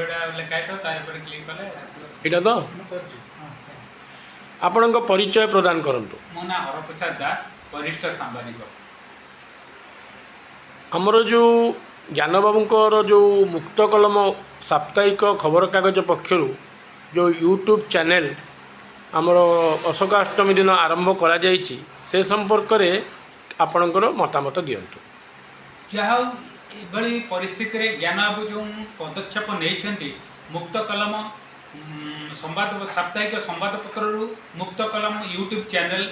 भिडियोटा लिखाई तो तार पर क्लिक कले एटा तो आपणको परिचय प्रदान करंतु। मो ना हरप्रसाद दास वरिष्ठ सांबादिक। आमर जो ज्ञान बाबूंकर जो मुक्त कलम साप्ताहिक खबर कागज पक्षर जो यूट्यूब चैनल आमर अशोकाष्टमी दिन आरंभ करा जायछि से संपर्क रे आपणकर मतामत दियंतु। जहाँ ये परिस्थिति रे ज्ञान बाबू जो पदक्षेप नहीं मुक्त कलम संवाद साप्ताहिक संवादपत्र मुक्त कलम यूट्यूब चैनल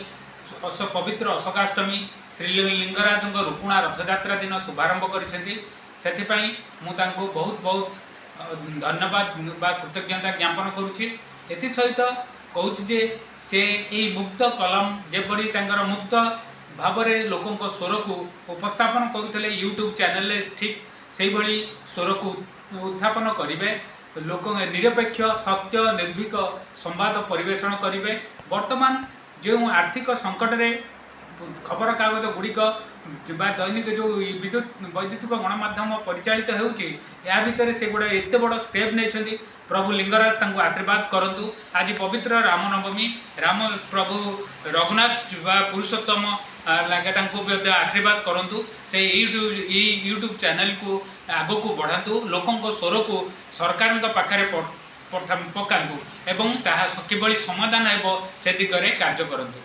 पवित्र अशोकाष्टमी श्री लिंगराज रूपुणा रथयात्रा दिन शुभारंभ करिसेंती मुझे बहुत बहुत धन्यवाद बा कृतज्ञता ज्ञापन करुच्ची। एथि सहित कहूँ जे से यही मुक्त कलम जेपरी मुक्त भाव में लोकों स्वर को उपस्थापन करुले यूट्यूब चैनल ठीक से भाई स्वर को उत्थापन करेंगे लोक निरपेक्ष सत्य निर्भीक संवाद परिवेषण करेंगे। वर्तमान जो आर्थिक संकट रे खबर कागज गुड़िक दैनिक जो विद्युत वैद्युतिक गणमाध्यम परिचालित होउची या भितर से गुड़ा एत बड़ स्टेप नहीं प्रभु लिंगराज तांको आशीर्वाद करंतु। आज पवित्र रामनवमी राम प्रभु रघुनाथ बा पुरुषोत्तम लगे आशीर्वाद करंतु से यूट्यूब चैनल को आगो को बढ़ातु लोकों स्वर को सरकार पाखे पकातु एवं ताहा किभली समाधान हेबो से दिगरे कार्य करंतु।